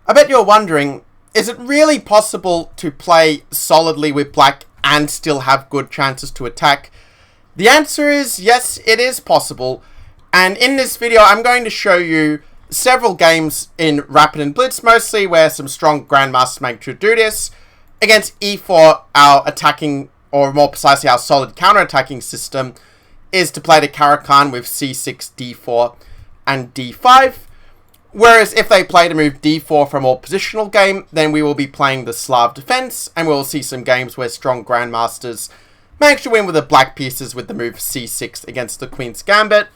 I bet you're wondering, is it really possible to play solidly with black and still have good chances to attack? The answer is yes, it is possible. And in this video, I'm going to show you several games in Rapid and Blitz, mostly where some strong Grandmasters managed to do this. Against E4, our attacking, or more precisely our solid counterattacking system, is to play the Caro-Kann with C6, D4, and D5. Whereas if they play to move D4 for a more positional game, then we will be playing the Slav Defence, and we'll see some games where strong Grandmasters manage to win with the black pieces with the move C6 against the Queen's Gambit.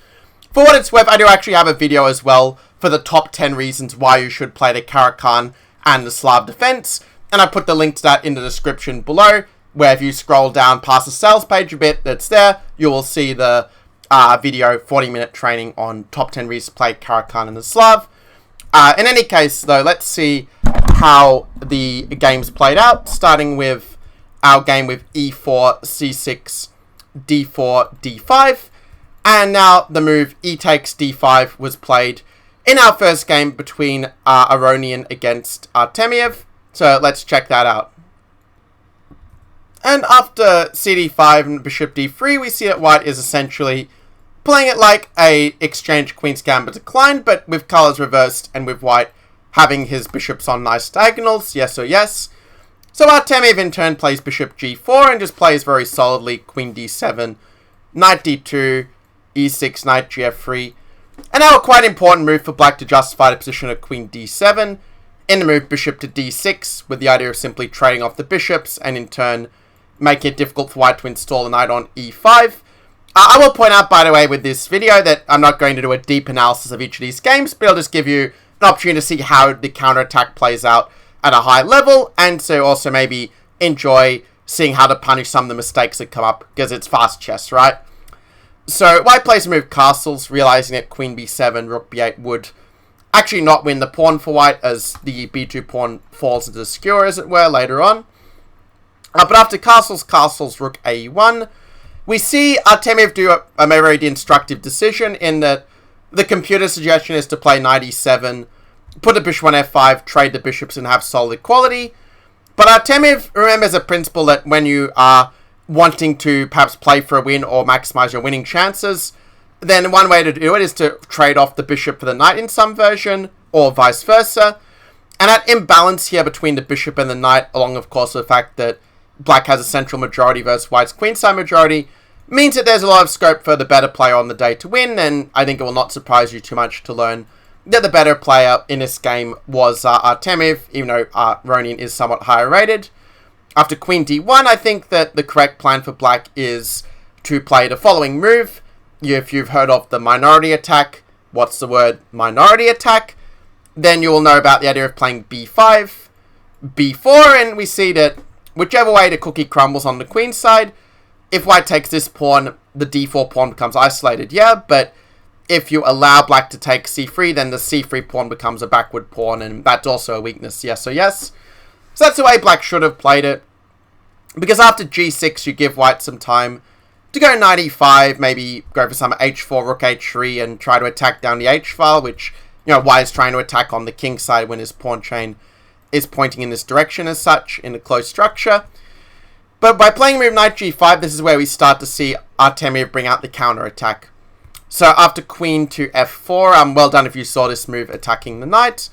For what it's worth, I do actually have a video as well for the top 10 reasons why you should play the Karjakin and the Slav Defence, and I put the link to that in the description below, where if you scroll down past the sales page a bit that's there, you will see the video 40-minute training on top 10 reasons to play Karjakin and the Slav. In any case, though, let's see how the games played out, starting with our game with E4, C6, D4, D5. And now the move E takes D5 was played in our first game between Aronian against Artemiev. So let's check that out. And after CD5 and Bishop D3, we see that White is essentially playing it like a exchange Queen's Gambit decline, but with colours reversed and with White having his bishops on nice diagonals, yes or yes. So Artemiev in turn plays Bishop G4 and just plays very solidly Queen D7, Knight D2, E6, Knight GF3. And now a quite important move for Black to justify the position of Queen D7, in the move Bishop to D6, with the idea of simply trading off the bishops and in turn making it difficult for White to install the knight on E5. I will point out, by the way, with this video that I'm not going to do a deep analysis of each of these games, but I'll just give you an opportunity to see how the counterattack plays out at a high level, and to also maybe enjoy seeing how to punish some of the mistakes that come up, because it's fast chess, right? So White plays a move castles, realizing that Queen B7, Rook B8 would actually not win the pawn for White, as the B2 pawn falls into the skewer, as it were, later on. But after castles, Rook A1, we see Artemiev do a very instructive decision in that the computer suggestion is to play Knight E7, put the bishop on F5, trade the bishops and have solid equality. But Artemiev remembers a principle that when you are wanting to perhaps play for a win or maximize your winning chances, then one way to do it is to trade off the bishop for the knight in some version, or vice versa. And that imbalance here between the bishop and the knight, along of course with the fact that Black has a central majority versus White's queenside majority, means that there's a lot of scope for the better player on the day to win, and I think it will not surprise you too much to learn that the better player in this game was Artemiev, even though Aronian is somewhat higher rated. After Queen D1, I think that the correct plan for Black is to play the following move. If you've heard of the minority attack, what's the word? Minority attack. Then you will know about the idea of playing B5, B4, and we see that whichever way the cookie crumbles on the queen's side, if White takes this pawn, the D4 pawn becomes isolated, yeah, but if you allow Black to take C3, then the C3 pawn becomes a backward pawn, and that's also a weakness, yes or yes. So that's the way Black should have played it, because after G6, you give White some time to go Knight E5, maybe go for some H4, Rook H3, and try to attack down the H file, which, you know, White is trying to attack on the king side when his pawn chain is pointing in this direction as such, in a closed structure. But by playing move Knight G5, this is where we start to see Artemiev bring out the counterattack. So after Queen to F4, well done if you saw this move attacking the knight.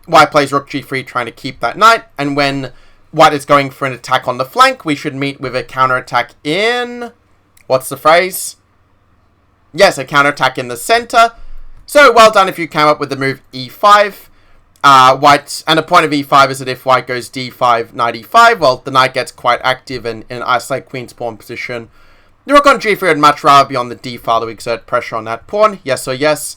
White plays Rook G3 trying to keep that knight, and when White is going for an attack on the flank, we should meet with a counterattack in... what's the phrase? Yes, a counterattack in the center. So well done if you came up with the move E5. White, and the point of E5 is that if White goes D5, Knight E5, well, the knight gets quite active and in an isolated queen's pawn position. The Rook on G3 would much rather be on the D file to exert pressure on that pawn, yes or yes.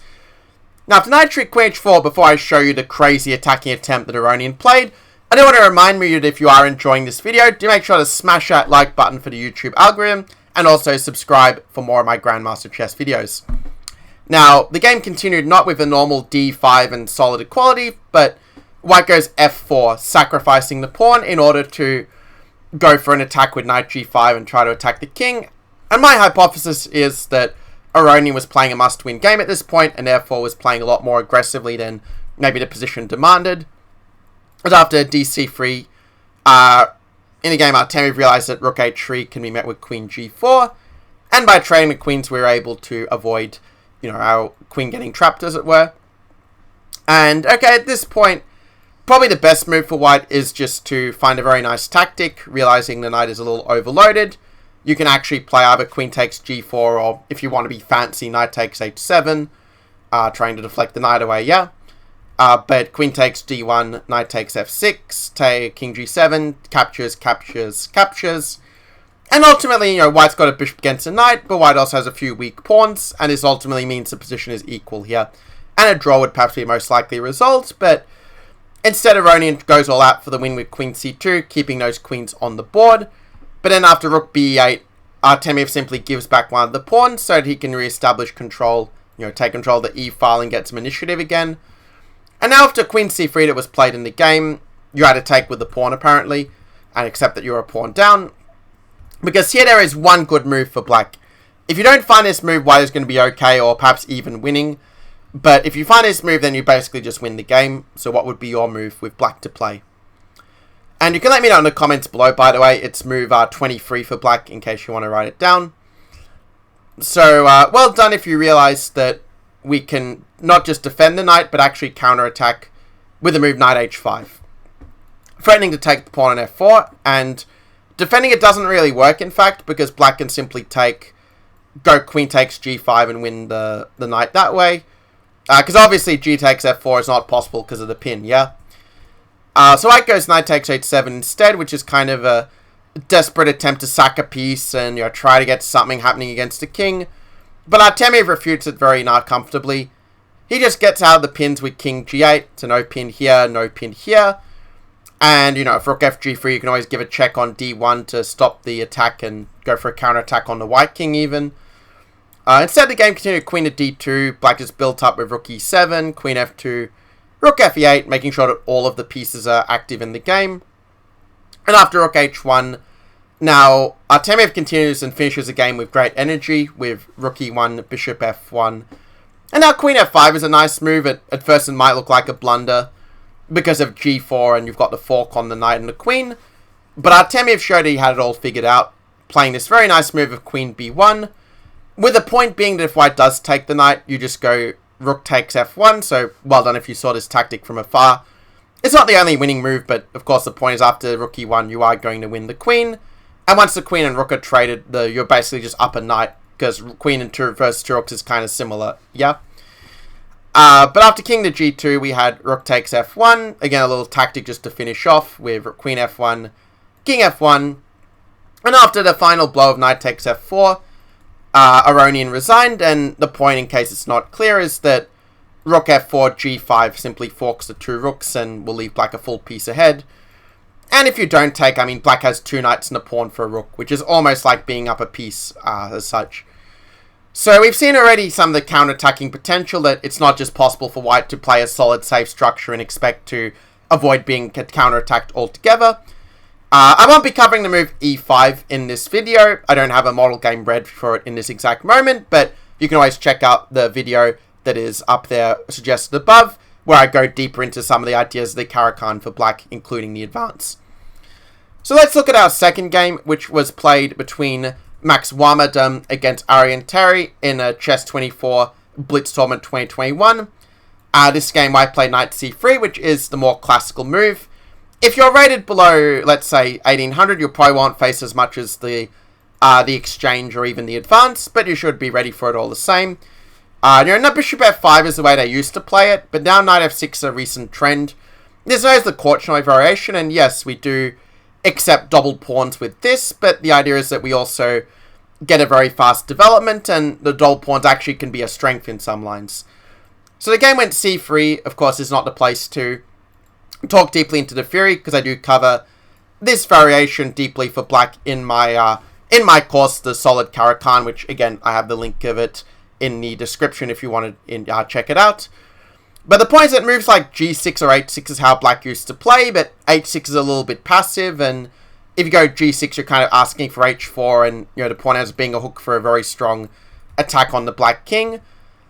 Now, after Knight Trick Queen H4, before I show you the crazy attacking attempt that Aronian played, I do want to remind you that if you are enjoying this video, do make sure to smash that like button for the YouTube algorithm, and also subscribe for more of my Grandmaster Chess videos. Now, the game continued not with a normal D5 and solid equality, but White goes F4, sacrificing the pawn in order to go for an attack with Knight G5 and try to attack the king. And my hypothesis is that Aronian was playing a must-win game at this point, and therefore was playing a lot more aggressively than maybe the position demanded. But after dc3, in the game, Artemiev realized that rook h3 can be met with queen g4, and by trading the queens, we were able to avoid, our queen getting trapped, as it were. And, okay, at this point, probably the best move for white is just to find a very nice tactic, realizing the knight is a little overloaded. You can actually play either queen takes g4, or if you want to be fancy, knight takes h7, trying to deflect the knight away, yeah. But queen takes d1, knight takes f6, take king g7, captures, captures, captures. And ultimately, white's got a bishop against a knight, but white also has a few weak pawns, and this ultimately means the position is equal here. And a draw would perhaps be the most likely result, but instead Aronian goes all out for the win with queen c2, keeping those queens on the board. But then after rook b8, Artemiev simply gives back one of the pawns so that he can re-establish control, take control of the e-file and get some initiative again. And now after queen c3 that was played in the game, you had to take with the pawn apparently, and accept that you're a pawn down. Because here there is one good move for black. If you don't find this move, white is going to be okay, or perhaps even winning. But if you find this move, then you basically just win the game. So what would be your move with black to play? And you can let me know in the comments below, by the way. It's move 23 for black, in case you want to write it down. So, well done if you realize that we can not just defend the knight, but actually counterattack with the move knight h5. Threatening to take the pawn on f4, and defending it doesn't really work, in fact, because black can simply go queen takes g5 and win the knight that way. Because obviously g takes f4 is not possible because of the pin, yeah? So white goes knight takes h7 instead, which is kind of a desperate attempt to sack a piece and try to get something happening against the king. But Artemiev refutes it very comfortably. He just gets out of the pins with king g8, so no pin here, no pin here. And, if rook fg3, you can always give a check on d1 to stop the attack and go for a counterattack on the white king even. Instead, the game continued queen to d2, black is built up with rook e7, queen f2, rook fe8, making sure that all of the pieces are active in the game. And after rook h1, now Artemiev continues and finishes the game with great energy, with rook e1, bishop f1. And now queen f5 is a nice move. At first it might look like a blunder because of g4 and you've got the fork on the knight and the queen. But Artemiev showed he had it all figured out, playing this very nice move of queen b1. With the point being that if white does take the knight, you just go rook takes f1, so well done if you saw this tactic from afar. It's not the only winning move, but of course the point is after rook e1, you are going to win the queen. And once the queen and rook are traded, you're basically just up a knight, because queen and two versus two rooks is kind of similar, yeah? But after king to g2, we had rook takes f1. Again, a little tactic just to finish off with queen f1, king f1. And after the final blow of knight takes f4, Aronian resigned, and the point, in case it's not clear, is that rook f4, g5 simply forks the two rooks and will leave black a full piece ahead. And if you don't take, black has two knights and a pawn for a rook, which is almost like being up a piece as such. So we've seen already some of the counter-attacking potential, that it's not just possible for white to play a solid safe structure and expect to avoid being counter-attacked altogether. I won't be covering the move e5 in this video. I don't have a model game read for it in this exact moment, but you can always check out the video that is up there suggested above, where I go deeper into some of the ideas of the Caro-Kann for black, including the advance. So let's look at our second game, which was played between Max Illingworth against Aronian Terry in a Chess24 Blitz Tournament 2021. This game I played knight c3, which is the more classical move. If you're rated below, let's say, 1800, you probably won't face as much as the exchange or even the advance, but you should be ready for it all the same. No, bishop f5 is the way they used to play it, but now knight f6 is a recent trend. There's always the Korchnoi variation, and yes, we do accept double pawns with this, but the idea is that we also get a very fast development, and the double pawns actually can be a strength in some lines. So the game went c3, of course, is not the place to talk deeply into the theory, because I do cover this variation deeply for black in my course, the Solid Caro-Kann, which again I have the link of it in the description if you want to check it out. But the point is that moves like g6 or h6 is how black used to play, but h6 is a little bit passive, and if you go g6, you're kind of asking for h4, and the pawn ends up being a hook for a very strong attack on the black king.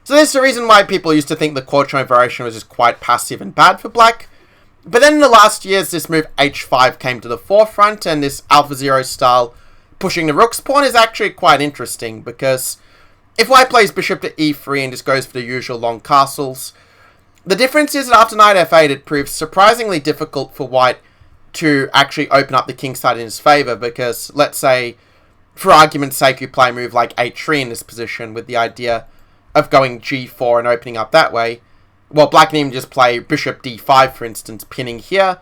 So this is the reason why people used to think the Korchnoi variation was just quite passive and bad for black. But then in the last years, this move h5 came to the forefront, and this Alpha Zero style pushing the rook's pawn is actually quite interesting, because if white plays bishop to e3 and just goes for the usual long castles, the difference is that after knight f8 it proves surprisingly difficult for white to actually open up the king side in his favour, because let's say, for argument's sake, you play a move like h3 in this position with the idea of going g4 and opening up that way. Well, black can even just play bishop d5, for instance, pinning here,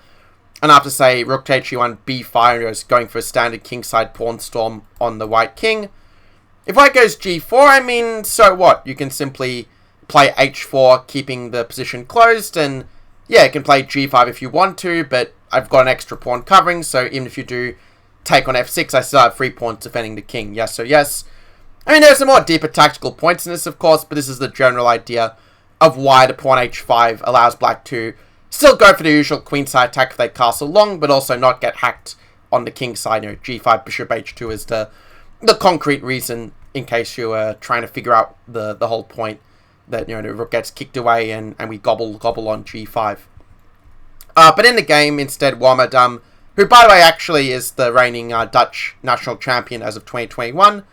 and after, say, rook to h1, b5, and going for a standard kingside pawn storm on the white king. If white goes g4, I mean, so what? You can simply play h4, keeping the position closed, and yeah, you can play g5 if you want to, but I've got an extra pawn covering, so even if you do take on f6, I still have 3 pawns defending the king. Yes, so yes. I mean, there's some more deeper tactical points in this, of course, but this is the general idea of why the pawn h5 allows black to still go for the usual queenside attack if they castle long, but also not get hacked on the king side. You know, g5, bishop h2 is the concrete reason, in case you are trying to figure out the whole point, that, you know, the rook gets kicked away and we gobble on g5. But in the game, instead, Warmerdam, who, by the way, actually is the reigning Dutch national champion as of 2021,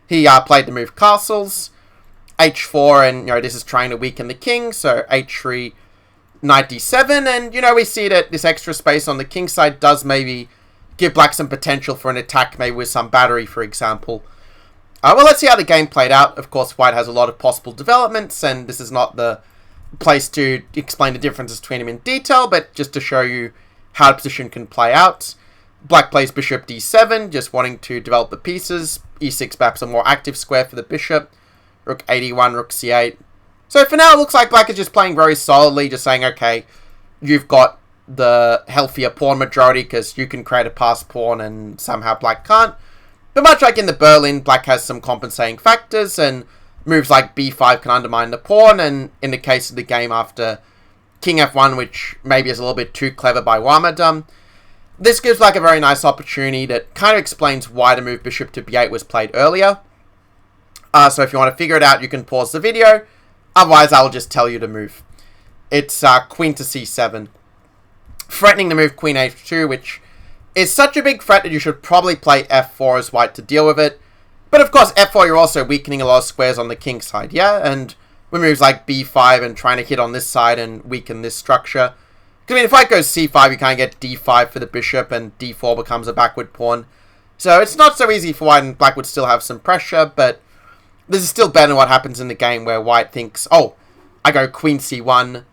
he played the move castles, h4, and, you know, this is trying to weaken the king, so h3, knight d7, and, you know, we see that this extra space on the king side does maybe give black some potential for an attack, maybe with some battery, for example. Well, let's see how the game played out. Of course, white has a lot of possible developments, and this is not the place to explain the differences between them in detail, but just to show you how the position can play out. Black plays bishop d7, just wanting to develop the pieces. e6 perhaps a more active square for the bishop. Rook 81, rook c8. So for now, it looks like black is just playing very solidly, just saying, okay, you've got the healthier pawn majority because you can create a passed pawn and somehow black can't. But much like in the Berlin, black has some compensating factors, and moves like b5 can undermine the pawn, and in the case of the game after king f1, which maybe is a little bit too clever by Warmerdam, this gives black a very nice opportunity that kind of explains why the move bishop to b8 was played earlier. So if you want to figure it out, you can pause the video. Otherwise, I'll just tell you the move. It's queen to c7. Threatening the move queen h2, which is such a big threat that you should probably play f4 as white to deal with it. But of course, f4, you're also weakening a lot of squares on the king side, yeah? And with moves like b5 and trying to hit on this side and weaken this structure. I mean, if white goes c5, you kind of get d5 for the bishop, and d4 becomes a backward pawn. So it's not so easy for white, and black would still have some pressure, but this is still better than what happens in the game where white thinks, oh, I go queen c1,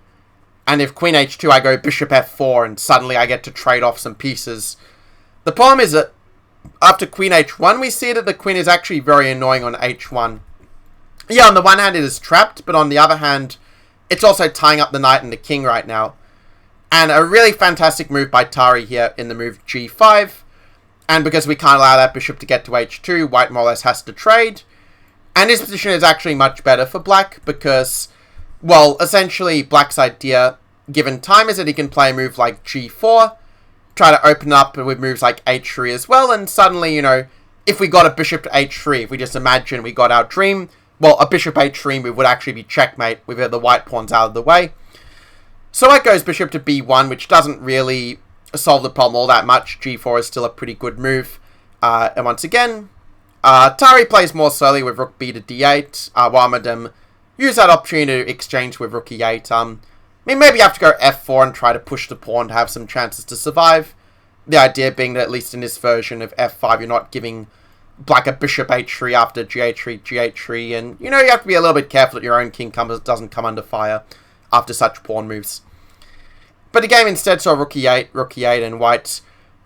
and if queen h2, I go bishop f4, and suddenly I get to trade off some pieces. The problem is that after queen h1, we see that the queen is actually very annoying on h1. Yeah, on the one hand, it is trapped, but on the other hand, it's also tying up the knight and the king right now. And a really fantastic move by Tari here in the move g5. And because we can't allow that bishop to get to h2, white more or less has to trade. And this position is actually much better for black because, well, essentially black's idea, given time, is that he can play a move like g4, try to open up with moves like h3 as well, and suddenly, you know, if we got a bishop to h3, if we just imagine we got our dream, well, a bishop h3 move would actually be checkmate with the white pawns out of the way. So white goes bishop to b1, which doesn't really solve the problem all that much. g4 is still a pretty good move. And once again, Tari plays more slowly with rook b to d8. Warmerdam use that opportunity to exchange with rook e8. I mean, maybe you have to go f4 and try to push the pawn to have some chances to survive. The idea being that at least in this version of f5, you're not giving black a bishop h3 after g8, g8, and, you know, you have to be a little bit careful that your own king doesn't come under fire after such pawn moves. But the game instead saw rook e8, and white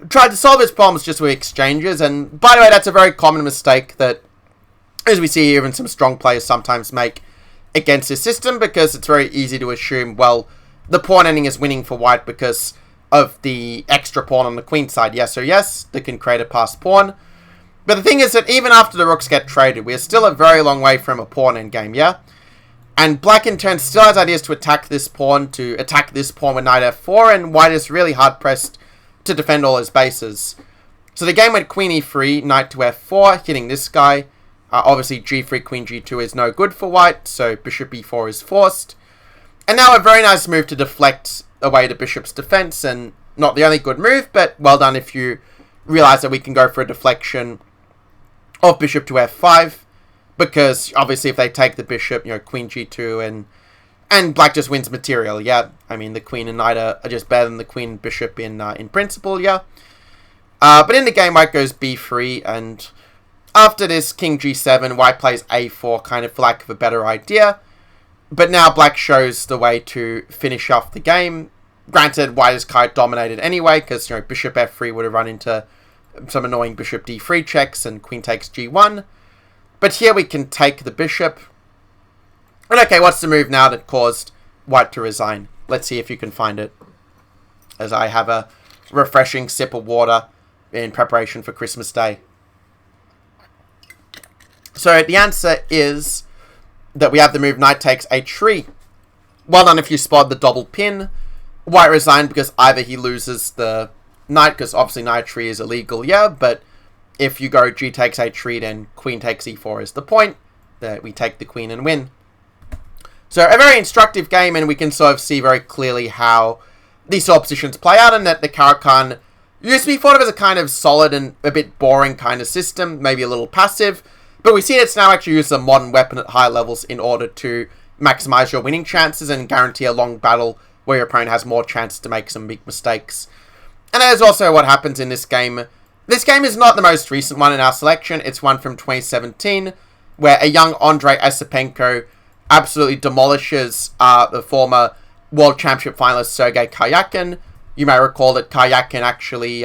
tried to solve its problems just with exchanges, and by the way, that's a very common mistake that, as we see even some strong players sometimes make against this system, because it's very easy to assume, well, the pawn ending is winning for white because of the extra pawn on the queen side. Yes or yes, that can create a passed pawn. But the thing is that even after the rooks get traded, we're still a very long way from a pawn endgame, yeah? And black in turn still has ideas to attack this pawn with knight f4, and white is really hard pressed to defend all his bases. So the game went queen e3, knight to f4, hitting this guy. Obviously g3, queen g2 is no good for white, so bishop e4 is forced. And now a very nice move to deflect away to bishop's defense, and not the only good move, but well done if you realize that we can go for a deflection of bishop to f5, because obviously if they take the bishop, queen g2, and black just wins material, yeah. I mean, the queen and knight are just better than the queen and bishop in principle, yeah. But in the game, white goes b3, and after this, king g7, white plays a4, kind of for lack of a better idea. But now black shows the way to finish off the game. Granted, white is quite dominated anyway, because, bishop f3 would have run into some annoying bishop d3 checks, and queen takes g1. But here we can take the bishop. And okay, what's the move now that caused white to resign? Let's see if you can find it, as I have a refreshing sip of water in preparation for Christmas Day. So the answer is that we have the move knight takes h3. Well done if you spot the double pin. White resigned because either he loses the knight, because obviously knight h3 is illegal, yeah, but if you go g takes h3, then queen takes e4 is the point, that we take the queen and win. So a very instructive game, and we can sort of see very clearly how these sort of positions play out, and that the Caro-Kann used to be thought of as a kind of solid and a bit boring kind of system, maybe a little passive, but we see it's now actually used as a modern weapon at high levels in order to maximize your winning chances and guarantee a long battle where your opponent has more chances to make some big mistakes. And that is also what happens in this game. This game is not the most recent one in our selection. It's one from 2017, where a young Andrei Esipenko absolutely demolishes the former World Championship finalist Sergei Karjakin. You may recall that Karjakin actually,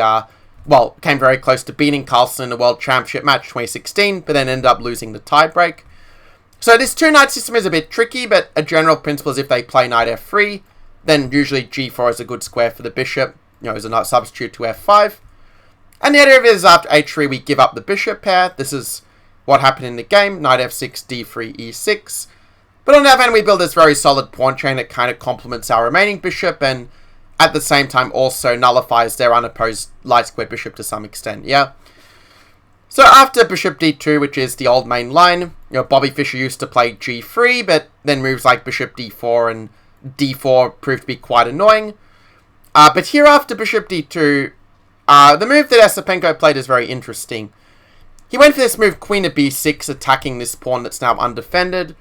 came very close to beating Carlsen in the World Championship match 2016, but then ended up losing the tiebreak. So this two-knight system is a bit tricky, but a general principle is if they play knight f3, then usually g4 is a good square for the bishop, as a substitute to f5. And the idea of it is after h3 we give up the bishop pair. This is what happened in the game, knight f6, d3, e6. But on the other hand, we build this very solid pawn chain that kind of complements our remaining bishop, and at the same time also nullifies their unopposed light square bishop to some extent, yeah? So after bishop d2, which is the old main line, Bobby Fischer used to play g3, but then moves like bishop d4 and d4 proved to be quite annoying. But here after bishop d2, the move that Esipenko played is very interesting. He went for this move queen to b6, attacking this pawn that's now undefended.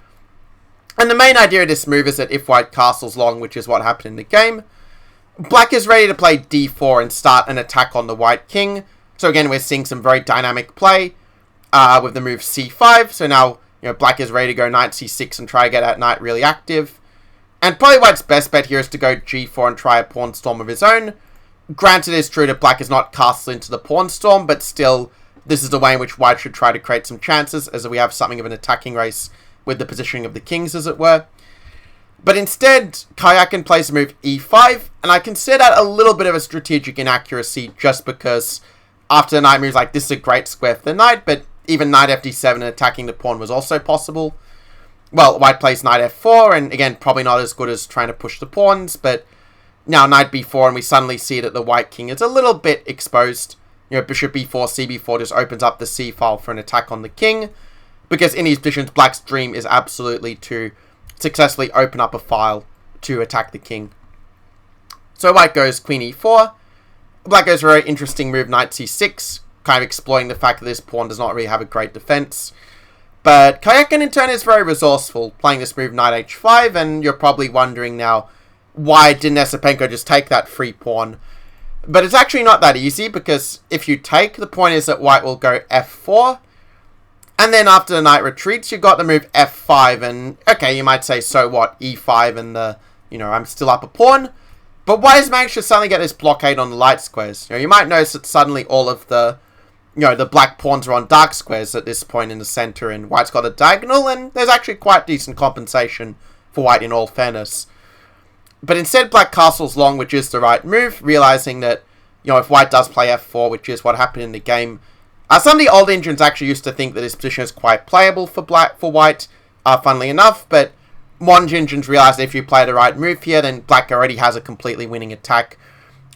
And the main idea of this move is that if white castles long, which is what happened in the game, black is ready to play d4 and start an attack on the white king. So again, we're seeing some very dynamic play with the move c5. So now, black is ready to go knight c6 and try to get that knight really active. And probably white's best bet here is to go g4 and try a pawn storm of his own. Granted, it's true that black is not castled into the pawn storm, but still, this is the way in which white should try to create some chances, as we have something of an attacking race with the positioning of the kings, as it were. But instead, Karjakin plays the move e5, and I consider that a little bit of a strategic inaccuracy, just because after the knight moves, this is a great square for the knight, but even knight fd7 and attacking the pawn was also possible. Well, white plays knight f4, and again, probably not as good as trying to push the pawns, but now knight b4, and we suddenly see that the white king is a little bit exposed. Bishop b4, c4 just opens up the c file for an attack on the king, because in these positions, black's dream is absolutely to successfully open up a file to attack the king. So white goes queen e4. Black goes for a very interesting move, knight c6, kind of exploiting the fact that this pawn does not really have a great defense. But Karjakin in turn is very resourceful, playing this move knight h5, and you're probably wondering now, why didn't Esipenko just take that free pawn? But it's actually not that easy, because if you take, the point is that white will go f4, and then after the knight retreats, you've got the move f5, and okay, you might say, so what, e5 and the, I'm still up a pawn. But white has managed to suddenly get this blockade on the light squares. You might notice that suddenly all of the, the black pawns are on dark squares at this point in the center, and white's got a diagonal, and there's actually quite decent compensation for white in all fairness. But instead, black castles long, which is the right move, realizing that, if white does play f4, which is what happened in the game, some of the old engines actually used to think that this position is quite playable for white, funnily enough, but modern engines realize that if you play the right move here, then black already has a completely winning attack.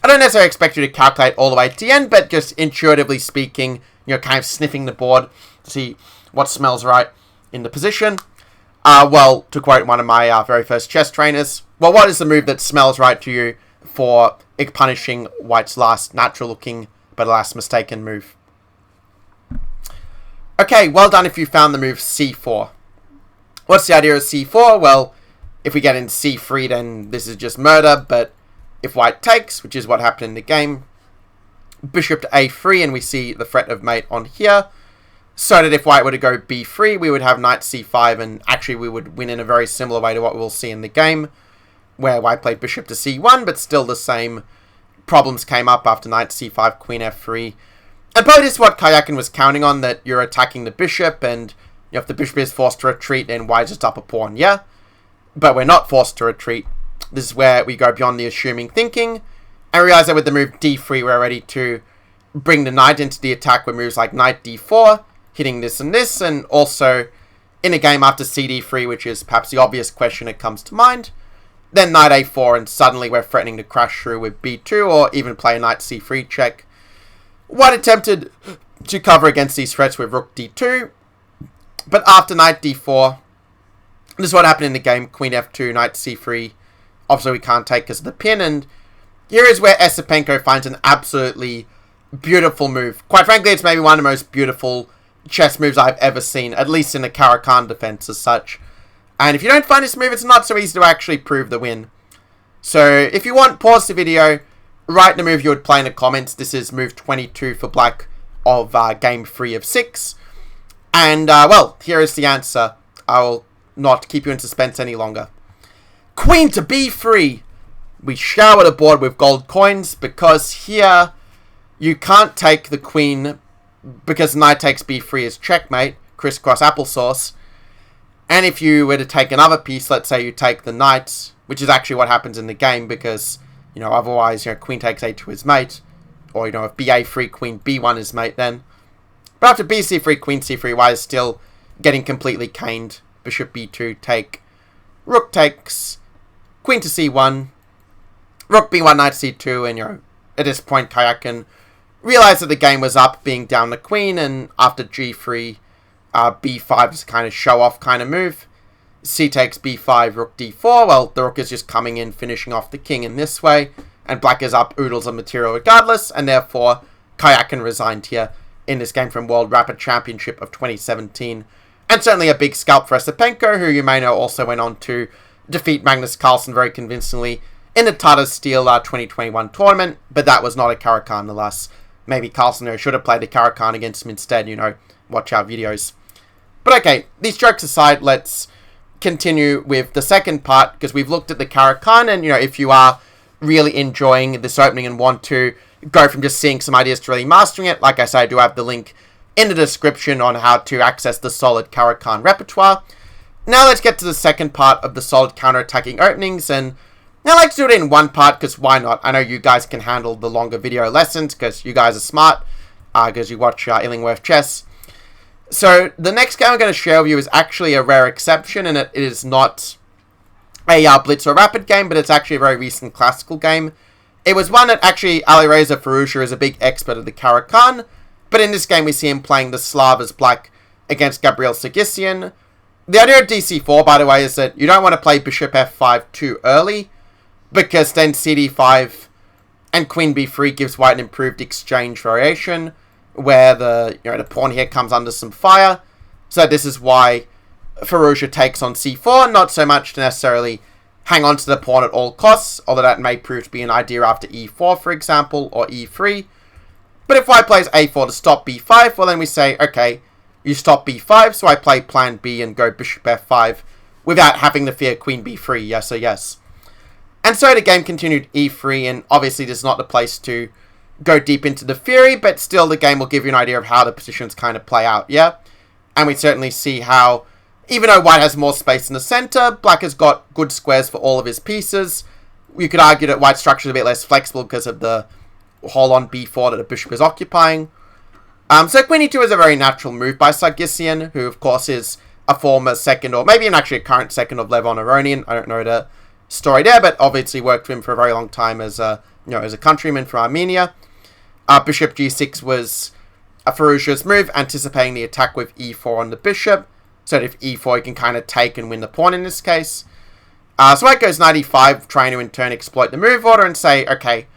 I don't necessarily expect you to calculate all the way to the end, but just intuitively speaking, kind of sniffing the board to see what smells right in the position. To quote one of my very first chess trainers, well, what is the move that smells right to you for punishing white's last natural-looking but last mistaken move. Okay, well done if you found the move c4. What's the idea of c4? Well, if we get into c3, then this is just murder, but if white takes, which is what happened in the game, bishop to a3, and we see the threat of mate on here, so that if white were to go b3, we would have knight c5, and actually we would win in a very similar way to what we'll see in the game, where white played bishop to c1, but still the same problems came up after knight c5, queen f3. And probably this is what Karjakin was counting on, that you're attacking the bishop, and if the bishop is forced to retreat, then white's just up a pawn, yeah? But we're not forced to retreat. This is where we go beyond the assuming thinking, and realize that with the move d3, we're ready to bring the knight into the attack with moves like knight d4, hitting this and this, and also in a game after cd3, which is perhaps the obvious question that comes to mind, then knight a4, and suddenly we're threatening to crash through with b2, or even play a knight c3 check. White attempted to cover against these threats with rook d2, but after knight d4, this is what happened in the game, queen f2, knight c3, obviously we can't take because of the pin, and here is where Esipenko finds an absolutely beautiful move. Quite frankly, it's maybe one of the most beautiful chess moves I've ever seen, at least in the Caro-Kann defense as such. And if you don't find this move, it's not so easy to actually prove the win. So if you want, pause the video, write the move you would play in the comments. This is move 22 for black of game 3 of 6. And, well, here is the answer. I will not keep you in suspense any longer. Queen to b3. We shower the board with gold coins because here you can't take the queen because knight takes b3 is checkmate, crisscross applesauce. And if you were to take another piece, let's say you take the knight, which is actually what happens in the game because, otherwise, queen takes a2 is mate. Or, if ba3, queen b1 is mate then. But after bc3, queen c3, white is still getting completely caned. Bishop b2, take. Rook takes. Queen to c1. Rook b1, knight c2, and, at this point, Karjakin realized that the game was up, being down the queen, and after g3, b5 is a kind of show-off kind of move. C takes b5, rook d4. Well, the rook is just coming in, finishing off the king in this way, and black is up oodles of material regardless, and therefore, Karjakin resigned here in this game from World Rapid Championship of 2017. And certainly a big scalp for Esipenko, who you may know also went on to defeat Magnus Carlsen very convincingly in the Tata Steel 2021 tournament, but that was not a Caro-Kann alas. Maybe Carlsen should have played the Caro-Kann against him instead, watch our videos. But okay, these jokes aside, let's continue with the second part, because we've looked at the Caro-Kann, and, if you are really enjoying this opening and want to go from just seeing some ideas to really mastering it, like I said, I do have the link in the description on how to access the solid Caro-Kann repertoire. Now let's get to the second part of the solid counterattacking openings, and now I like to do it in one part, because why not? I know you guys can handle the longer video lessons, because you guys are smart, because you watch Illingworth Chess. So the next game I'm going to share with you is actually a rare exception, and it is not a blitz or rapid game, but it's actually a very recent classical game. It was one that actually Alireza Firouzja is a big expert of the Caro-Kann, but in this game we see him playing the Slav as black against Gabriel Sargsyan. The idea of dc4, by the way, is that you don't want to play bishop f5 too early, because then cd5 and queen b3 gives white an improved exchange variation, where the the pawn here comes under some fire. So this is why Firouzja takes on c4, not so much to necessarily hang on to the pawn at all costs, although that may prove to be an idea after e4, for example, or e3. But if white plays a4 to stop b5, well then we say, okay, you stop b5, so I play plan b and go bishop f5 without having to fear queen b3, yes or yes. And so the game continued e3, and obviously this is not the place to go deep into the theory, but still the game will give you an idea of how the positions kind of play out, yeah? And we certainly see how, even though white has more space in the center, black has got good squares for all of his pieces. You could argue that white's structure is a bit less flexible because of the hole on b4 that the bishop is occupying. So queen e2 is a very natural move by Sargsyan, who of course is a former second, or maybe actually a current second of Levon Aronian. I don't know the story there, but obviously worked for him for a very long time as a, as a countryman from Armenia. Bishop g6 was Firouzja's move, anticipating the attack with e4 on the bishop, so that if e4 you can kind of take and win the pawn in this case. So white goes knight e5, trying to in turn exploit the move order and say, okay,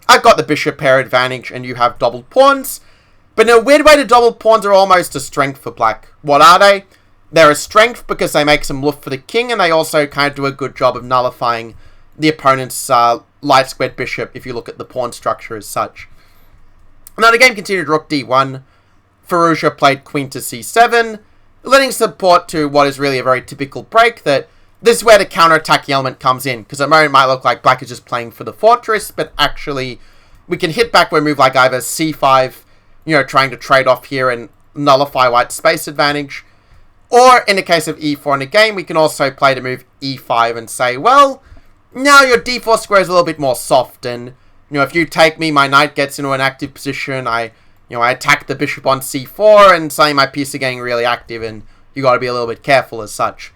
I've got the bishop pair advantage and you have doubled pawns. But in a weird way, the doubled pawns are almost a strength for black. What are they? They're a strength because they make some luft for the king, and they also kind of do a good job of nullifying the opponent's light squared bishop if you look at the pawn structure as such. Now the game continued rook d1. Firouzja played queen to c7, lending support to what is really a very typical break, that this is where the counterattack element comes in, because at the moment it might look like black is just playing for the fortress, but actually we can hit back with a move like either c5, trying to trade off here and nullify white's space advantage, or in the case of e4 in the game, we can also play the move e5 and say, well, now your d4 square is a little bit more soft, and if you take me, my knight gets into an active position, I attack the bishop on c4, and suddenly my piece is getting really active, and you got to be a little bit careful as such.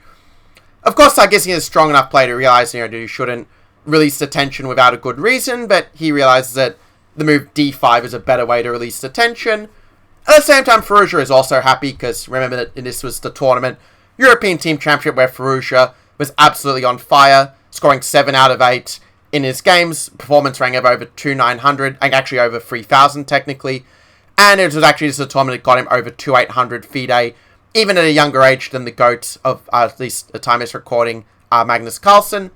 Of course, I guess he is a strong enough player to realize, that you shouldn't release the tension without a good reason, but he realizes that the move d5 is a better way to release the tension. At the same time, Firouzja is also happy, because remember that this was the tournament European Team Championship where Firouzja was absolutely on fire, scoring 7 out of 8 in his games, performance rank of over 2,900, and actually over 3,000 technically, and it was actually just a tournament that got him over 2,800 FIDE, even at a younger age than the GOAT of, at least the time of this recording, Magnus Carlsen.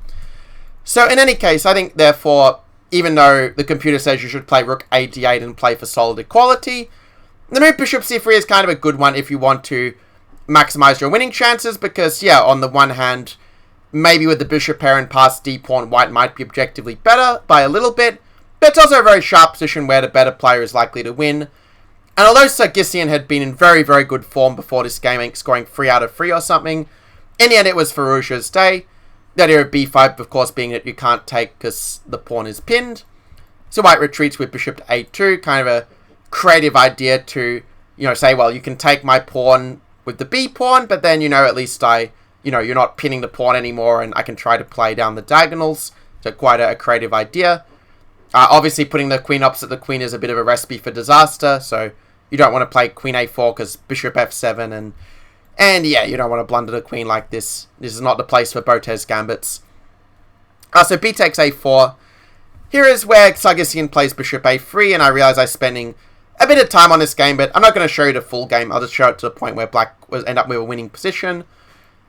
So in any case, I think therefore, even though the computer says you should play rook a d8 and play for solid equality, the move bishop c3 is kind of a good one if you want to maximize your winning chances, because yeah, on the one hand, maybe with the bishop pair and past d-pawn, white might be objectively better by a little bit, but it's also a very sharp position where the better player is likely to win. And although Sargsyan had been in very, very good form before this game, scoring 3 out of 3 or something, in the end it was Firouzja's day. The idea of b5, of course, being that you can't take because the pawn is pinned. So white retreats with bishop to a2, kind of a creative idea to, say, well, you can take my pawn with the b pawn, but then, at least you're not pinning the pawn anymore, and I can try to play down the diagonals. So quite a creative idea. Obviously, putting the queen opposite the queen is a bit of a recipe for disaster, so you don't want to play queen a4 because bishop f7, and yeah, you don't want to blunder the queen like this. This is not the place for Botez gambits. So b takes a4. Here is where Sargsyan plays bishop a3, and I realize I'm spending a bit of time on this game, but I'm not going to show you the full game. I'll just show it to the point where black was end up with a winning position.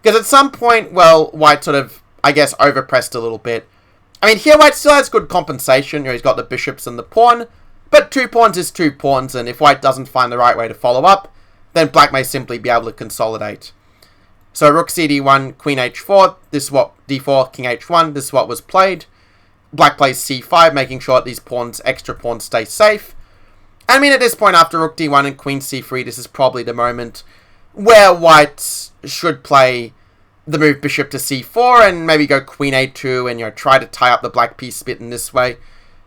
Because at some point, well, white sort of, I guess, overpressed a little bit. I mean, here white still has good compensation. He's got the bishops and the pawn, but 2 pawns is 2 pawns, and if white doesn't find the right way to follow up, then black may simply be able to consolidate. So rook cd1, queen h4, this is what d4, king h1, this is what was played. Black plays c5, making sure that these extra pawns stay safe. I mean, at this point, after rook d1 and queen c3, this is probably the moment where white should play the move bishop to c4 and maybe go queen a2 and, try to tie up the black piece a bit in this way.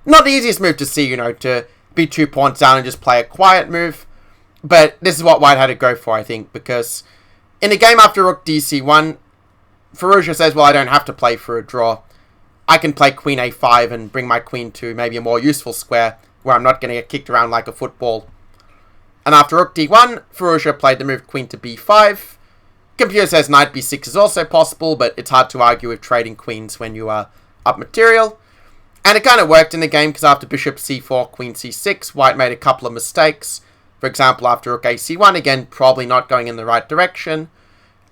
Not the easiest move to see, to be 2 pawns down and just play a quiet move. But this is what white had to go for, I think, because in the game after rook dc1, Firouzja says, well, I don't have to play for a draw. I can play queen a5 and bring my queen to maybe a more useful square where I'm not going to get kicked around like a football. And after rook d1, Firouzja played the move queen to b5. Computer says knight b6 is also possible, but it's hard to argue with trading queens when you are up material. And it kind of worked in the game, because after bishop c4, queen c6, white made a couple of mistakes. For example, after rook ac1, again, probably not going in the right direction.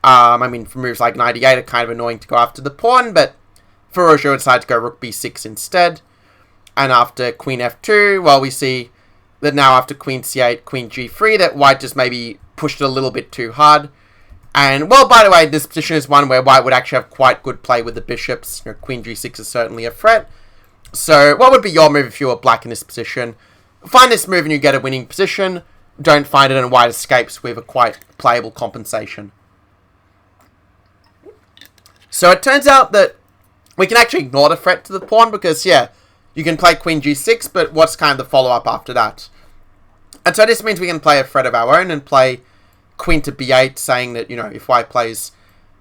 I mean, for moves like knight e8 are kind of annoying to go after the pawn, but Firouzja decided to go rook b6 instead. And after queen f2, well, we see that now after queen c8, queen g3, that white just maybe pushed it a little bit too hard. And, well, by the way, this position is one where white would actually have quite good play with the bishops. Queen g6 is certainly a threat. So, what would be your move if you were black in this position? Find this move and you get a winning position. Don't find it and white escapes with a quite playable compensation. So, it turns out that we can actually ignore the threat to the pawn because, yeah, you can play queen g6, but what's kind of the follow-up after that? And so this means we can play a threat of our own and play queen to b8, saying that, if white plays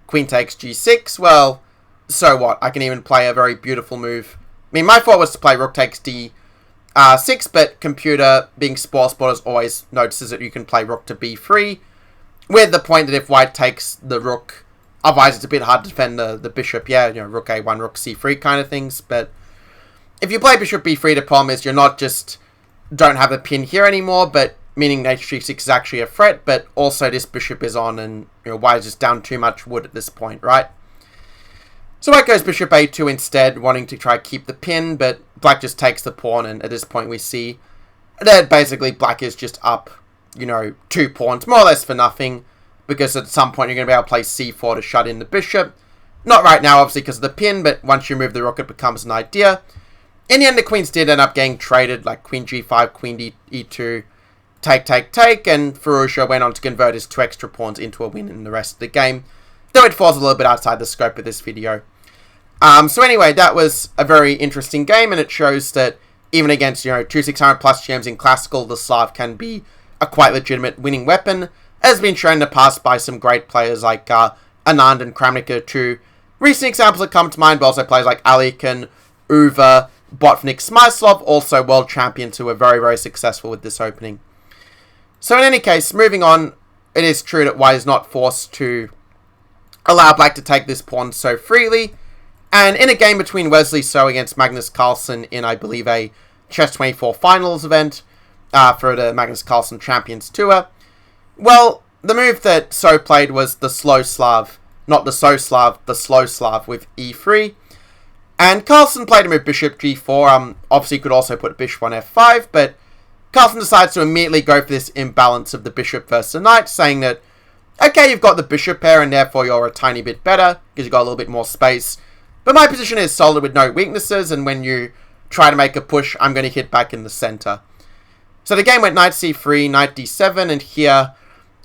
queen takes g6, well, so what? I can even play a very beautiful move. I mean, my thought was to play rook takes d6, but computer, being sports spotters, always notices that you can play rook to b3, with the point that if white takes the rook Otherwise, it's a bit hard to defend the bishop. Yeah, rook a1, rook c3 kind of things. But if you play bishop b3, the problem is you're not just don't have a pin here anymore, but meaning h6 is actually a threat, but also this bishop is on, and white is just down too much wood at this point, right? So white goes bishop a2 instead, wanting to try to keep the pin, but black just takes the pawn, and at this point we see that basically black is just up, 2 pawns, more or less for nothing, because at some point you're going to be able to play c4 to shut in the bishop. Not right now, obviously, because of the pin, but once you move the rook, it becomes an idea. In the end, the queens did end up getting traded, like queen g5, queen e2, take, and Firouzja went on to convert his 2 extra pawns into a win in the rest of the game, though it falls a little bit outside the scope of this video. So anyway, that was a very interesting game, and it shows that even against, 2600 plus GMs in Classical, the Slav can be a quite legitimate winning weapon, as has been shown in the past by some great players like Anand and Kramnik, two recent examples that come to mind, but also players like Karjakin, Uva, Botvinnik, Smyslov, also world champions who were very, very successful with this opening. So in any case, moving on, it is true that white is not forced to allow black to take this pawn so freely. And in a game between Wesley So against Magnus Carlsen in, I believe, a Chess 24 finals event for the Magnus Carlsen Champions Tour, well, the move that So played was the slow Slav, not the So Slav, the slow Slav with e3. And Carlsen played a move bishop g4. Obviously, you could also put bishop on f5, but Carlsen decides to immediately go for this imbalance of the bishop versus the knight, saying that, okay, you've got the bishop pair, and therefore you're a tiny bit better, because you've got a little bit more space. But my position is solid with no weaknesses, and when you try to make a push, I'm going to hit back in the center. So the game went knight c3, knight d7, and here,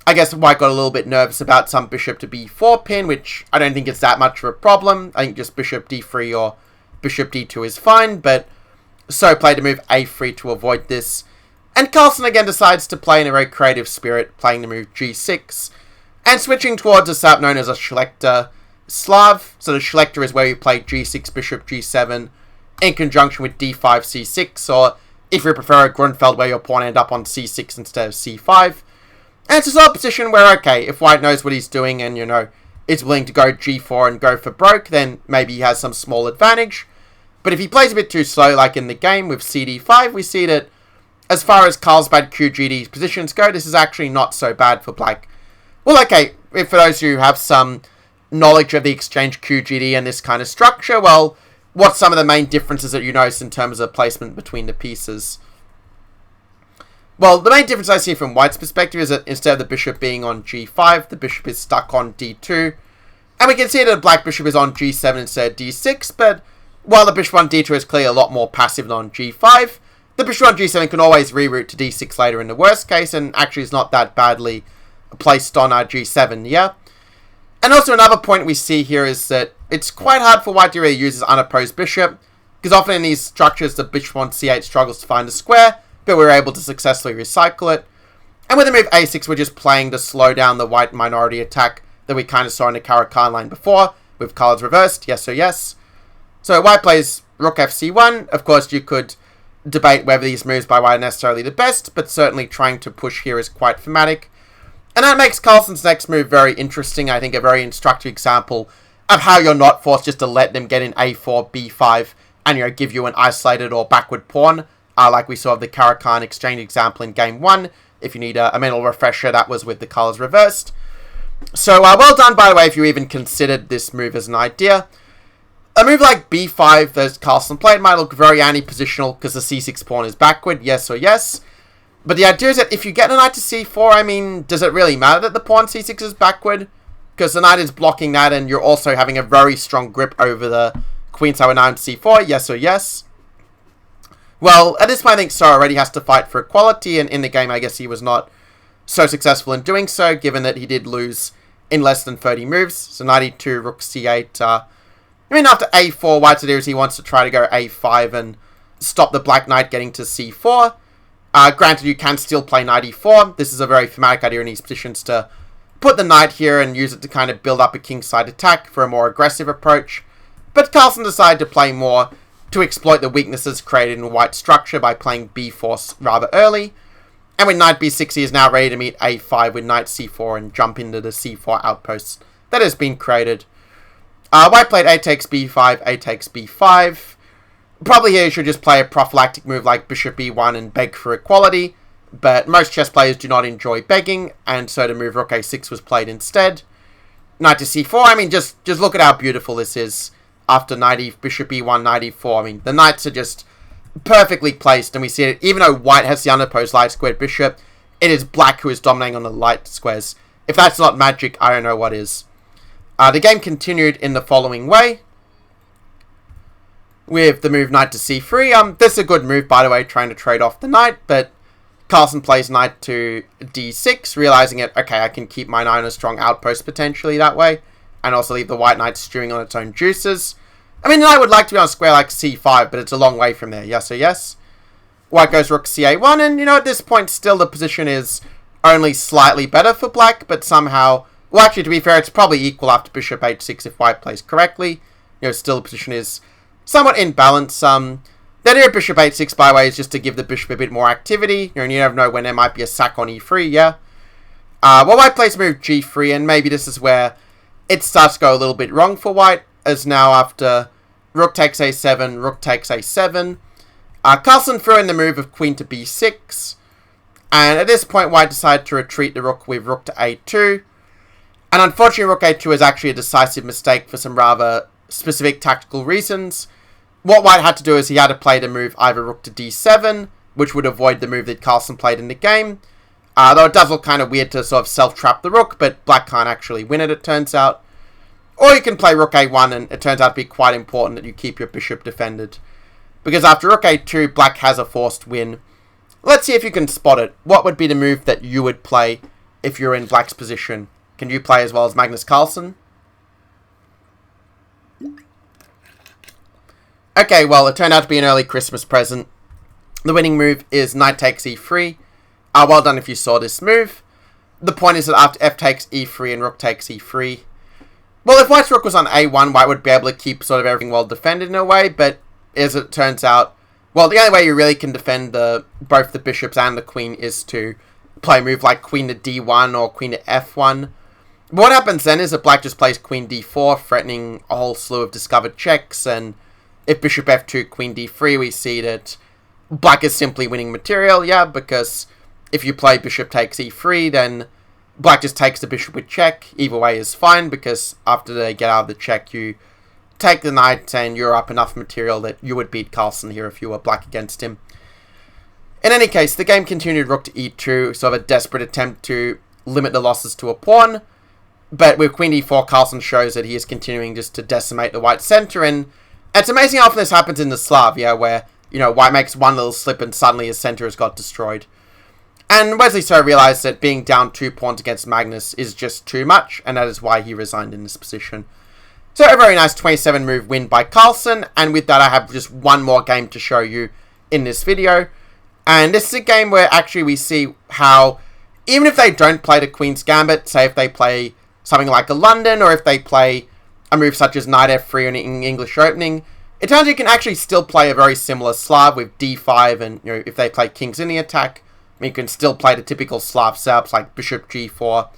I guess white got a little bit nervous about some bishop to b4 pin, which I don't think is that much of a problem. I think just bishop d3 or bishop d2 is fine, but So played a move a3 to avoid this. And Carlsen again decides to play in a very creative spirit, playing the move g6, and switching towards a setup known as a Schlechter Slav. So the Schlechter is where you play g6, bishop g7, in conjunction with d5, c6, or if you prefer a Grunfeld where your pawn end up on c6 instead of c5. And it's a sort of position where, okay, if white knows what he's doing and, is willing to go g4 and go for broke, then maybe he has some small advantage. But if he plays a bit too slow, like in the game with cd5, we see that as far as Carlsbad QGD positions go, this is actually not so bad for black. Well, okay, if for those who have some knowledge of the exchange QGD and this kind of structure, well, what's some of the main differences that you notice in terms of placement between the pieces? Well, the main difference I see from white's perspective is that instead of the bishop being on g5, the bishop is stuck on d2. And we can see that the black bishop is on g7 instead of d6, but while the bishop on d2 is clearly a lot more passive than on g5, the bishop on g7 can always reroute to d6 later in the worst case, and actually is not that badly placed on g7, yeah? And also another point we see here is that it's quite hard for white to really use his unopposed bishop, because often in these structures the bishop on c8 struggles to find a square, but we're able to successfully recycle it. And with the move a6, we're just playing to slow down the white minority attack that we kind of saw in the Caro-Kann line before, with colors reversed, yes or yes. So white plays rook fc1. Of course, you could debate whether these moves by white are necessarily the best, but certainly trying to push here is quite thematic. And that makes Carlsen's next move very interesting. I think a very instructive example of how you're not forced just to let them get in a4, b5, and give you an isolated or backward pawn, like we saw of the Caro-Kann exchange example in game 1. If you need a mental refresher, that was with the colors reversed. So well done, by the way, if you even considered this move as an idea. A move like b5 that Carlsen played might look very anti-positional because the c6 pawn is backward, yes or yes. But the idea is that if you get a knight to c4, I mean, does it really matter that the pawn c6 is backward? Because the knight is blocking that, and you're also having a very strong grip over the queen side with knight to c4, yes or yes. Well, at this point I think So already has to fight for equality, and in the game I guess he was not so successful in doing so, given that he did lose in less than 30 moves. So knight e2, rook c8, after a4, white's idea is he wants to try to go a5 and stop the black knight getting to c4. Granted, you can still play knight e4. This is a very thematic idea in these positions to put the knight here and use it to kind of build up a kingside attack for a more aggressive approach. But Carlsen decided to play more to exploit the weaknesses created in white's structure by playing b4 rather early. And with knight b6, he is now ready to meet a5 with knight c4 and jump into the c4 outposts that has been created. White played a takes b5, a takes b5. Probably here you should just play a prophylactic move like bishop e1 and beg for equality, but most chess players do not enjoy begging, and so the move rook a6 was played instead. Knight to c4, I mean, just look at how beautiful this is after bishop e1, knight e4. I mean, the knights are just perfectly placed, and we see it, even though white has the unopposed light squared bishop, it is black who is dominating on the light squares. If that's not magic, I don't know what is. The game continued in the following way, with the move knight to c3. This is a good move, by the way, trying to trade off the knight, but Carlsen plays knight to d6, realizing it, okay, I can keep my knight on a strong outpost potentially that way, and also leave the white knight stewing on its own juices. I mean, the knight would like to be on a square like c5, but it's a long way from there, yes or yes. White goes rook ca1, and, at this point, still the position is only slightly better for black, but somehow, well, actually, to be fair, it's probably equal after bishop h6 if white plays correctly. Still the position is somewhat in balance. The idea of bishop h6, by the way, is just to give the bishop a bit more activity. You never know when there might be a sack on e3, yeah? Well, white plays move g3, and maybe this is where it starts to go a little bit wrong for white, as now after rook takes a7, rook takes a7, Carlsen threw in the move of queen to b6, and at this point, white decided to retreat the rook with rook to a2, and unfortunately, rook a2 is actually a decisive mistake for some rather specific tactical reasons. What white had to do is he had to play the move either rook to d7, which would avoid the move that Carlsen played in the game, though it does look kind of weird to sort of self-trap the rook, but black can't actually win it turns out. Or you can play rook a1, and it turns out to be quite important that you keep your bishop defended, because after rook a2, black has a forced win. Let's see if you can spot it. What would be the move that you would play if you're in black's position? Can you play as well as Magnus Carlsen? Okay, well, it turned out to be an early Christmas present. The winning move is knight takes e3. Well done if you saw this move. The point is that after f takes e3 and rook takes e3, well, if white's rook was on a1, white would be able to keep sort of everything well defended in a way, but as it turns out, well, the only way you really can defend both the bishops and the queen is to play a move like queen to d1 or queen to f1. But what happens then is that black just plays queen d4, threatening a whole slew of discovered checks, and if bishop f2, queen d3, we see that black is simply winning material, yeah, because if you play bishop takes e3, then black just takes the bishop with check. Either way is fine, because after they get out of the check, you take the knight and you're up enough material that you would beat Carlsen here if you were black against him. In any case, the game continued rook to e2, sort of a desperate attempt to limit the losses to a pawn, but with queen d4, Carlsen shows that he is continuing just to decimate the white center, and it's amazing how often this happens in the Slav, yeah, where, white makes one little slip and suddenly his center has got destroyed. And Wesley So realized that being down 2 pawns against Magnus is just too much, and that is why he resigned in this position. So a very nice 27 move win by Carlsen, and with that I have just one more game to show you in this video. And this is a game where actually we see how, even if they don't play the Queen's Gambit, say if they play something like a London, or if they play a move such as knight f3 in an English opening, it turns out you can actually still play a very similar Slav with d5, and if they play kings in the attack, you can still play the typical Slav setups like bishop g4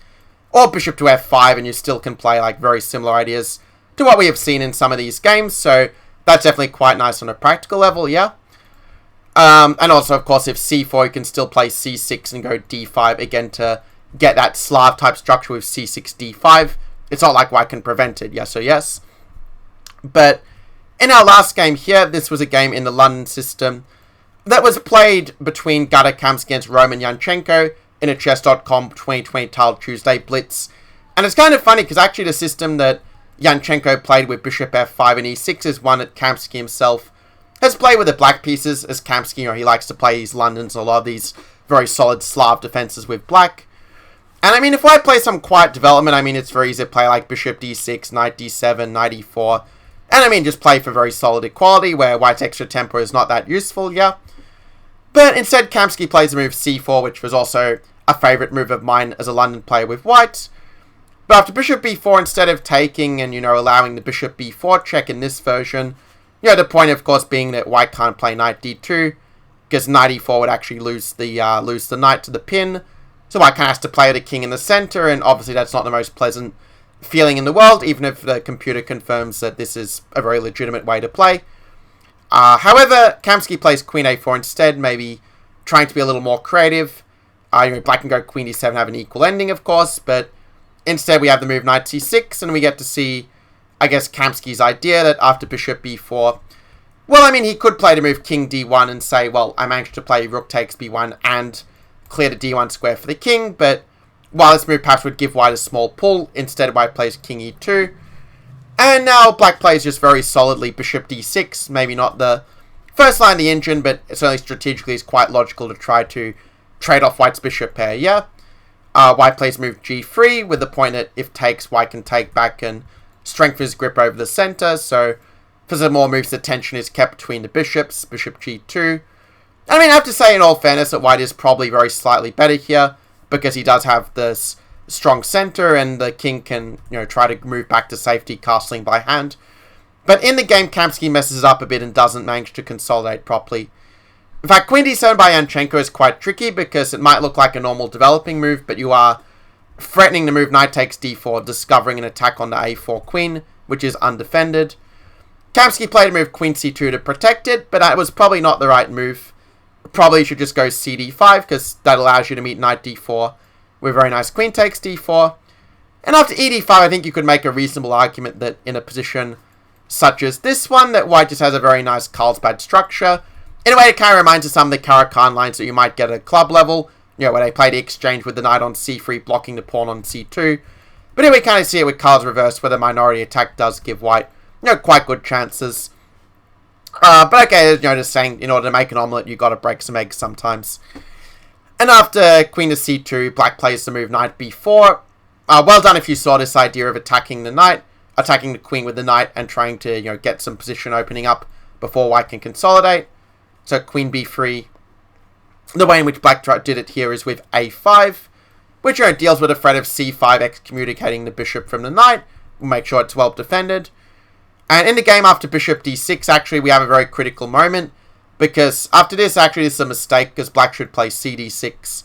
or bishop to f5, and you still can play like very similar ideas to what we have seen in some of these games. So that's definitely quite nice on a practical level, yeah. And also, of course, if c4, you can still play c6 and go d5 again to get that Slav type structure with c6 d5. It's not like white can prevent it, yes or yes. But in our last game here, this was a game in the London system that was played between Caro-Kann against Roman Yanchenko in a Chess.com 2020 Tiled Tuesday Blitz. And it's kind of funny because actually the system that Yanchenko played with bishop f5 and e6 is one that Kamsky himself has played with the black pieces, as Kamsky, he likes to play these Londons, a lot of these very solid Slav defenses with black. And I mean, if white plays some quiet development, I mean, it's very easy to play like bishop d6, knight d7, knight e4. And I mean, just play for very solid equality, where white's extra tempo is not that useful, yeah. But instead, Kamsky plays the move c4, which was also a favourite move of mine as a London player with white. But after bishop b4, instead of taking and, allowing the bishop b4 check in this version, the point, of course, being that white can't play knight d2, because knight e4 would actually lose the knight to the pin. So white kind of has to play the king in the centre, and obviously that's not the most pleasant feeling in the world, even if the computer confirms that this is a very legitimate way to play. However, Kamsky plays queen a4 instead, maybe trying to be a little more creative. Black can go queen d7, have an equal ending, of course, but instead we have the move knight c6, and we get to see, I guess, Kamsky's idea that after bishop b4, well, I mean, he could play the move king d1 and say, well, I managed to play rook takes b1 and clear the d1 square for the king, but while this move perhaps would give white a small pull, instead white plays king e2. And now black plays just very solidly bishop d6, maybe not the first line of the engine, but certainly strategically is quite logical to try to trade off white's bishop pair, yeah? White plays move g3 with the point that if takes, white can take back and strengthen his grip over the center, so for some more moves, the tension is kept between the bishops, bishop g2. I mean, I have to say, in all fairness, that white is probably very slightly better here, because he does have this strong center, and the king can, try to move back to safety, castling by hand. But in the game, Kamsky messes it up a bit and doesn't manage to consolidate properly. In fact, queen d7 by Yanchenko is quite tricky, because it might look like a normal developing move, but you are threatening the move knight takes d4, discovering an attack on the a4 queen, which is undefended. Kamsky played a move queen c2 to protect it, but that was probably not the right move. Probably should just go cd5, because that allows you to meet knight d4 with very nice queen takes d4. And after ed5, I think you could make a reasonable argument that in a position such as this one, that white just has a very nice Carlsbad structure. In a way, it kind of reminds of some of the Caro-Kann lines that you might get at club level, where they play the exchange with the knight on c3, blocking the pawn on c2. But here we kind of see it with cards reversed, where the minority attack does give white, quite good chances. But okay, just saying, in order to make an omelette, you've got to break some eggs sometimes. And after queen to c2, black plays the move knight b4. Well done if you saw this idea of attacking the queen with the knight, and trying to, get some position opening up before white can consolidate. So queen b3. The way in which black did it here is with a5, which, deals with the threat of c5 excommunicating the bishop from the knight. We'll make sure it's well defended. And in the game after bishop d6, actually, we have a very critical moment, because after this, actually, this is a mistake, because black should play cd6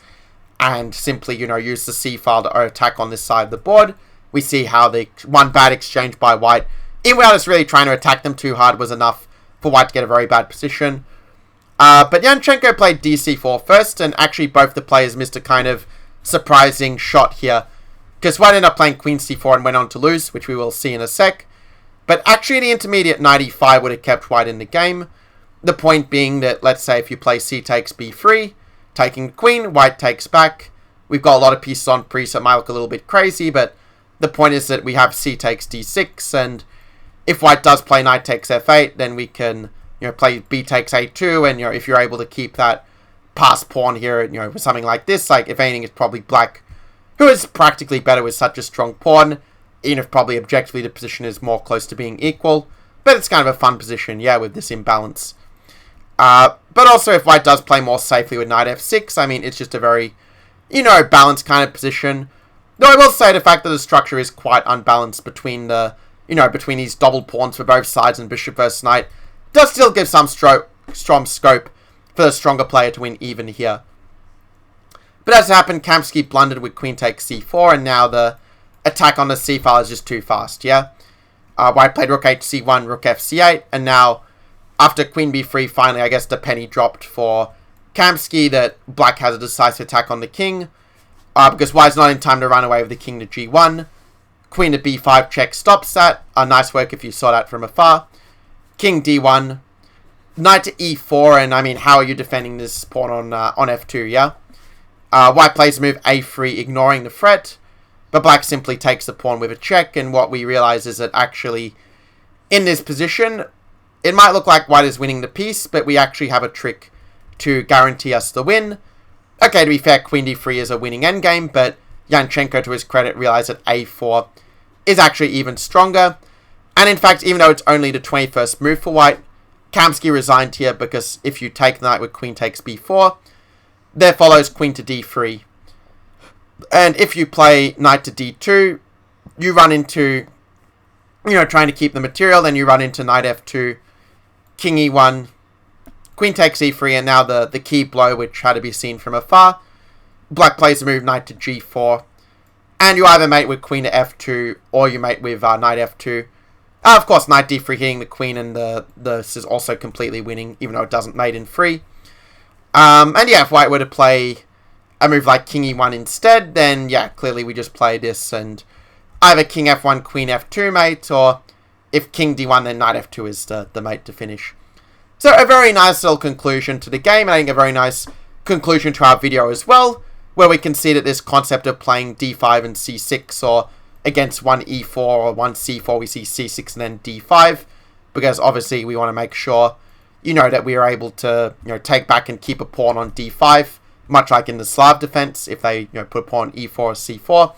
and simply, use the c file to attack on this side of the board. We see how the one bad exchange by white, even without us really trying to attack them too hard, was enough for white to get a very bad position. But Yanchenko played dc4 first, and actually both the players missed a kind of surprising shot here, because white ended up playing queen c4 and went on to lose, which we will see in a sec. But actually, the intermediate knight e5 would have kept white in the game. The point being that, let's say, if you play c takes b3, taking the queen, white takes back. We've got a lot of pieces on pre, so it might look a little bit crazy, but the point is that we have c takes d6, and if white does play knight takes f8, then we can, play b takes a2, and, if you're able to keep that passed pawn here, with something like this, like, if anything, it's probably black, who is practically better with such a strong pawn, even if probably objectively the position is more close to being equal. But it's kind of a fun position, yeah, with this imbalance. But also, if white does play more safely with knight f6, I mean, it's just a very, balanced kind of position. Though I will say the fact that the structure is quite unbalanced between the, between these double pawns for both sides and bishop versus knight, does still give some strong scope for the stronger player to win even here. But as it happened, Kamsky blundered with queen takes c4, and now the attack on the c file is just too fast, yeah? White played rook h c1, rook f c8, and now, after queen b3, finally, I guess the penny dropped for Kamsky that black has a decisive attack on the king, because white's not in time to run away with the king to g1. Queen to b5 check stops that. Nice work if you saw that from afar. King d1. Knight to e4, and I mean, how are you defending this pawn on f2, yeah? White plays move a3, ignoring the threat. But black simply takes the pawn with a check, and what we realize is that actually, in this position, it might look like white is winning the piece, but we actually have a trick to guarantee us the win. Okay, to be fair, queen d3 is a winning endgame, but Yanchenko, to his credit, realized that a4 is actually even stronger. And in fact, even though it's only the 21st move for white, Kamsky resigned here, because if you take the knight with queen takes b4, there follows queen to d3. And if you play knight to d2, you run into, trying to keep the material, then you run into knight f2, king e1, queen takes e3, and now the key blow, which had to be seen from afar. Black plays the move knight to g4. And you either mate with queen to f2, or you mate with knight f2. Of course, knight d3 hitting the queen, and this is also completely winning, even though it doesn't mate in 3. And yeah, if white were to play a move like king e1 instead, then yeah, clearly we just play this, and either king f1, queen f2 mate, or if king d1, then knight f2 is the mate to finish. So a very nice little conclusion to the game, and I think a very nice conclusion to our video as well, where we can see that this concept of playing d5 and c6, or against one e4 or one c4, we see c6 and then d5, because obviously we want to make sure, that we are able to, take back and keep a pawn on d5, much like in the Slav Defence, if they, put a pawn on e4 or c4.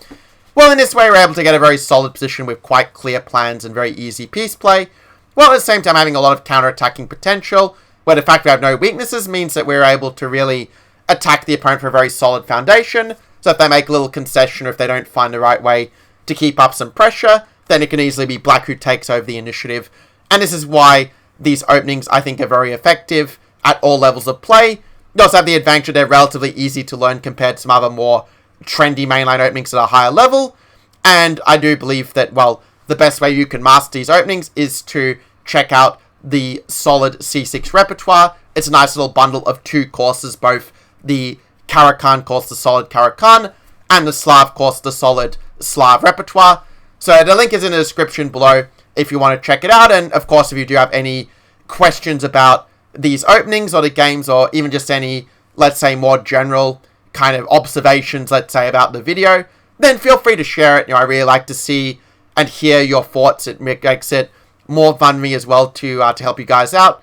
Well, in this way, we're able to get a very solid position with quite clear plans and very easy piece play, while at the same time having a lot of counterattacking potential, where the fact we have no weaknesses means that we're able to really attack the opponent for a very solid foundation. So if they make a little concession, or if they don't find the right way to keep up some pressure, then it can easily be black who takes over the initiative. And this is why these openings, I think, are very effective at all levels of play. You also have the advantage that they're relatively easy to learn compared to some other more trendy mainline openings at a higher level. And I do believe that, well, the best way you can master these openings is to check out the solid C6 repertoire. It's a nice little bundle of 2 courses, both the Caro-Kann course, the solid Caro-Kann, and the Slav course, the solid Slav repertoire. So the link is in the description below if you want to check it out. And of course, if you do have any questions about these openings or the games, or even just any, let's say, more general kind of observations, let's say, about the video, then feel free to share it. I really like to see and hear your thoughts. It makes it more fun for me as well to help you guys out.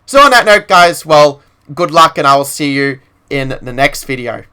So on that note, guys, well, good luck, and I will see you in the next video.